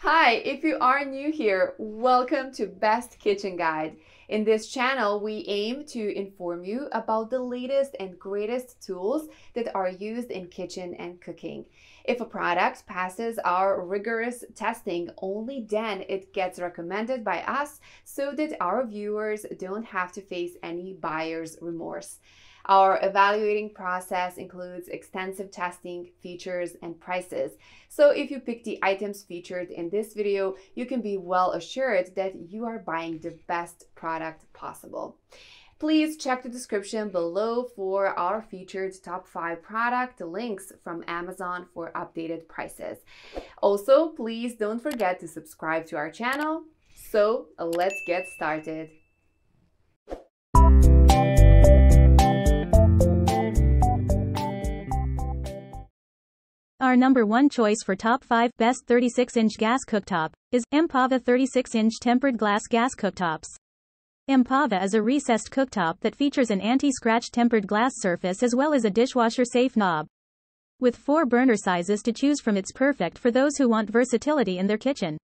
Hi, if you are new here, welcome to Best Kitchen Guide. In this channel, we aim to inform you about the latest and greatest tools that are used in kitchen and cooking. If a product passes our rigorous testing, only then it gets recommended by us so that our viewers don't have to face any buyer's remorse. Our evaluating process includes extensive testing, features, and prices. So if you pick the items featured in this video, you can be well assured that you are buying the best product possible. Please check the description below for our featured top 5 product links from Amazon for updated prices. Also, please don't forget to subscribe to our channel. So let's get started. Our number one choice for top 5 best 36-inch gas cooktop is Empava 36-inch tempered glass gas cooktops. Empava is a recessed cooktop that features an anti-scratch tempered glass surface as well as a dishwasher-safe knob. With 4 burner sizes to choose from, it's perfect for those who want versatility in their kitchen.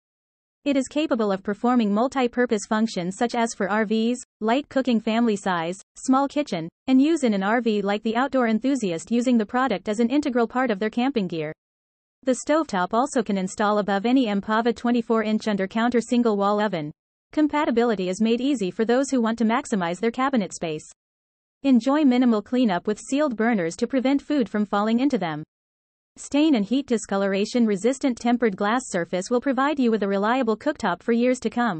It is capable of performing multi-purpose functions such as for RVs, light cooking family size, small kitchen, and use in an RV like the outdoor enthusiast using the product as an integral part of their camping gear. The stovetop also can install above any Empava 24-inch under-counter single-wall oven. Compatibility is made easy for those who want to maximize their cabinet space. Enjoy minimal cleanup with sealed burners to prevent food from falling into them. Stain and heat discoloration resistant tempered glass surface will provide you with a reliable cooktop for years to come.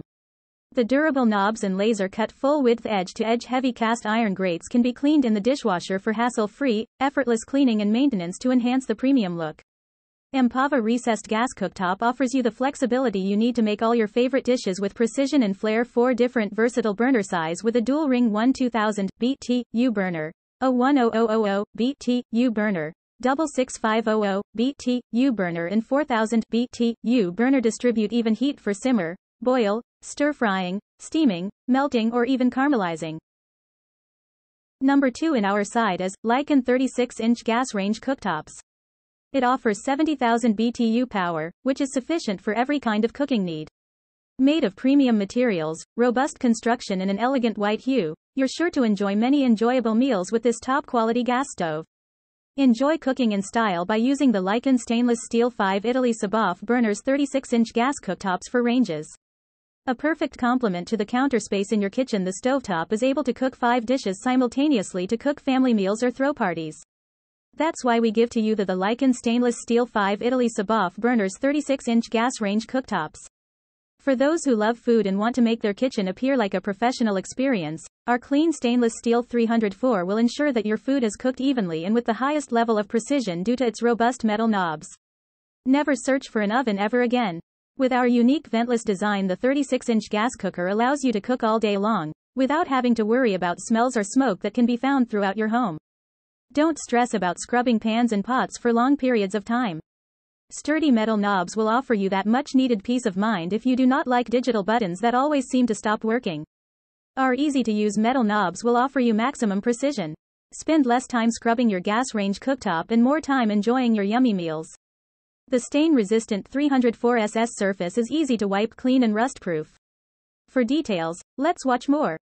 The durable knobs and laser cut full width edge to edge heavy cast iron grates can be cleaned in the dishwasher for hassle-free, effortless cleaning and maintenance to enhance the premium look. Empava recessed gas cooktop offers you the flexibility you need to make all your favorite dishes with precision and flair. 4 different versatile burner size with a dual ring 2000 BTU burner, a 10000 BTU burner, 6500 BTU burner and 4000 BTU burner distribute even heat for simmer, boil, stir-frying, steaming, melting or even caramelizing. Number 2 in our side is Lycan 36-inch gas range cooktops. It offers 70,000 BTU power, which is sufficient for every kind of cooking need. Made of premium materials, robust construction and an elegant white hue, you're sure to enjoy many enjoyable meals with this top-quality gas stove. Enjoy cooking in style by using the Lycan stainless steel 5 Italy Saboff burners 36-inch gas cooktops for ranges. A perfect complement to the counter space in your kitchen, the stovetop is able to cook 5 dishes simultaneously to cook family meals or throw parties. That's why we give to you the Lycan stainless steel 5 Italy Saboff burners 36-inch gas range cooktops. For those who love food and want to make their kitchen appear like a professional experience, our clean stainless steel 304 will ensure that your food is cooked evenly and with the highest level of precision due to its robust metal knobs. Never search for an oven ever again. With our unique ventless design, the 36-inch gas cooker allows you to cook all day long, without having to worry about smells or smoke that can be found throughout your home. Don't stress about scrubbing pans and pots for long periods of time. Sturdy metal knobs will offer you that much-needed peace of mind if you do not like digital buttons that always seem to stop working. Our easy-to-use metal knobs will offer you maximum precision. Spend less time scrubbing your gas range cooktop and more time enjoying your yummy meals. The stain-resistant 304SS surface is easy to wipe clean and rust-proof. For details, let's watch more.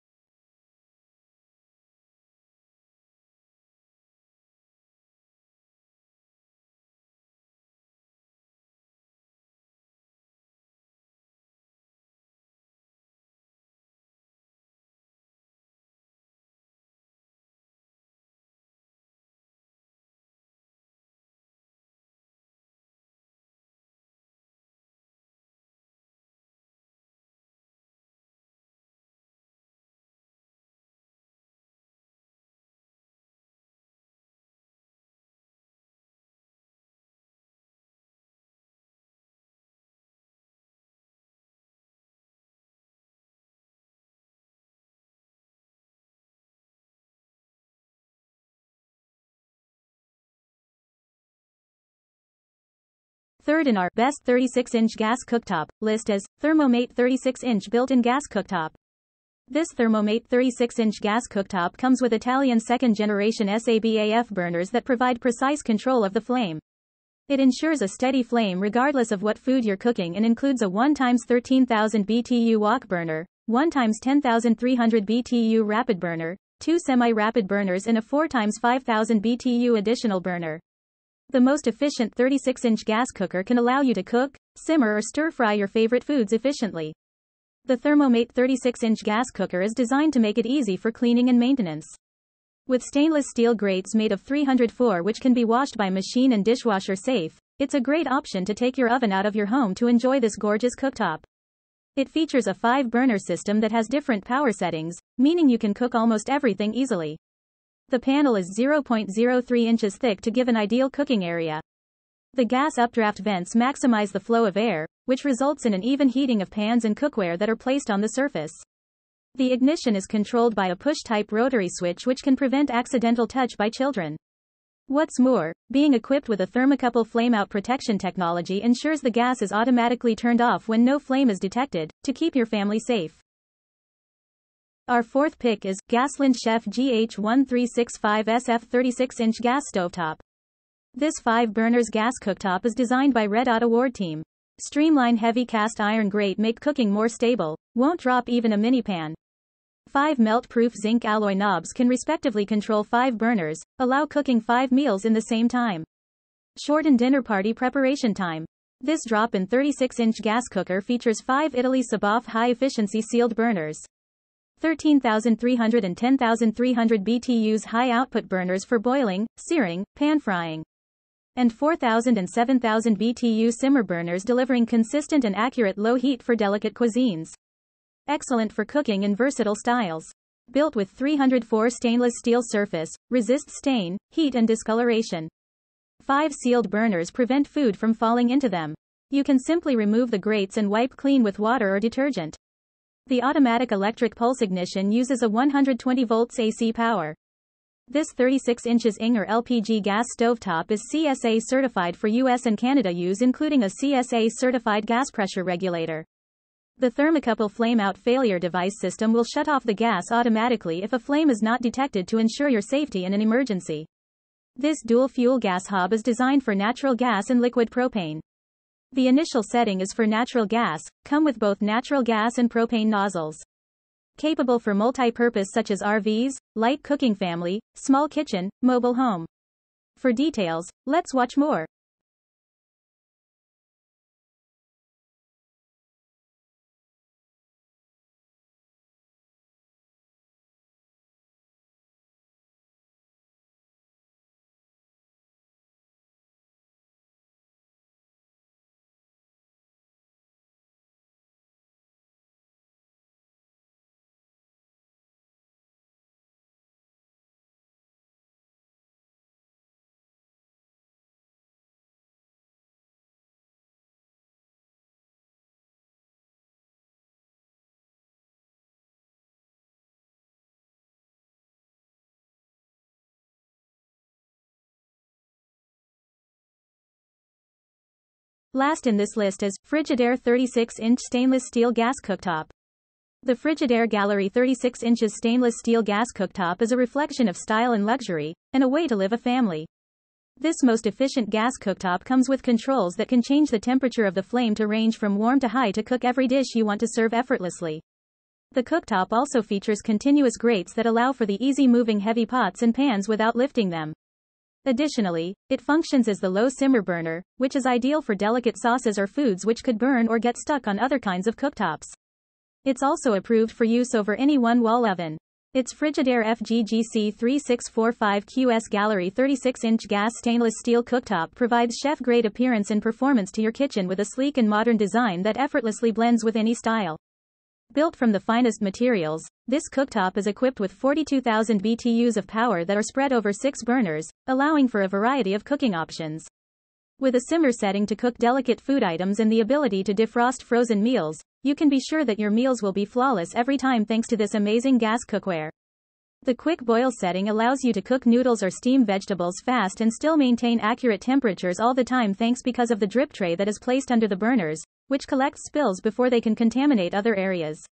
Third in our best 36-inch gas cooktop list is Thermomate 36-inch built-in gas cooktop. This Thermomate 36-inch gas cooktop comes with Italian second-generation SABAF burners that provide precise control of the flame. It ensures a steady flame regardless of what food you're cooking and includes a 1x13,000 BTU wok burner, 1x10,300 BTU rapid burner, 2 semi-rapid burners and a 4x5,000 BTU additional burner. The most efficient 36-inch gas cooker can allow you to cook, simmer or stir-fry your favorite foods efficiently. The Thermomate 36-inch gas cooker is designed to make it easy for cleaning and maintenance. With stainless steel grates made of 304 which can be washed by machine and dishwasher safe, it's a great option to take your oven out of your home to enjoy this gorgeous cooktop. It features a 5-burner system that has different power settings, meaning you can cook almost everything easily. The panel is 0.03 inches thick to give an ideal cooking area. The gas updraft vents maximize the flow of air, which results in an even heating of pans and cookware that are placed on the surface. The ignition is controlled by a push-type rotary switch which can prevent accidental touch by children. What's more, being equipped with a thermocouple flameout protection technology ensures the gas is automatically turned off when no flame is detected, to keep your family safe. Our fourth pick is Gasland Chef GH1365 SF 36-inch gas stovetop. This 5-burners gas cooktop is designed by Red Dot Award Team. Streamline heavy cast iron grate make cooking more stable, won't drop even a mini pan. 5 melt-proof zinc alloy knobs can respectively control 5 burners, allow cooking 5 meals in the same time. Shorten dinner party preparation time. This drop-in 36-inch gas cooker features 5 Italy Saboff high-efficiency sealed burners, 13,300 and 10,300 BTUs high-output burners for boiling, searing, pan-frying, and 4,000 and 7,000 BTU simmer burners delivering consistent and accurate low heat for delicate cuisines. Excellent for cooking in versatile styles. Built with 304 stainless steel surface, resists stain, heat and discoloration. 5 sealed burners prevent food from falling into them. You can simply remove the grates and wipe clean with water or detergent. The automatic electric pulse ignition uses a 120 volts AC power. This 36 inches Inger LPG gas stovetop is CSA certified for US and Canada use, including a CSA certified gas pressure regulator. The thermocouple flameout failure device system will shut off the gas automatically if a flame is not detected to ensure your safety in an emergency. This dual fuel gas hob is designed for natural gas and liquid propane. The initial setting is for natural gas, come with both natural gas and propane nozzles. Capable for multi-purpose such as RVs, light cooking family, small kitchen, mobile home. For details, let's watch more. Last in this list is Frigidaire 36-inch stainless steel gas cooktop. The Frigidaire Gallery 36 inches stainless steel gas cooktop is a reflection of style and luxury, and a way to live a family. This most efficient gas cooktop comes with controls that can change the temperature of the flame to range from warm to high to cook every dish you want to serve effortlessly. The cooktop also features continuous grates that allow for the easy moving heavy pots and pans without lifting them. Additionally, it functions as the low simmer burner, which is ideal for delicate sauces or foods which could burn or get stuck on other kinds of cooktops. It's also approved for use over any one-wall oven. Its Frigidaire FGGC 3645QS Gallery 36-inch gas stainless steel cooktop provides chef-grade appearance and performance to your kitchen with a sleek and modern design that effortlessly blends with any style. Built from the finest materials, this cooktop is equipped with 42,000 BTUs of power that are spread over 6 burners, allowing for a variety of cooking options. With a simmer setting to cook delicate food items and the ability to defrost frozen meals, you can be sure that your meals will be flawless every time thanks to this amazing gas cookware. The quick boil setting allows you to cook noodles or steam vegetables fast and still maintain accurate temperatures all the time thanks because of the drip tray that is placed under the burners, which collects spills before they can contaminate other areas.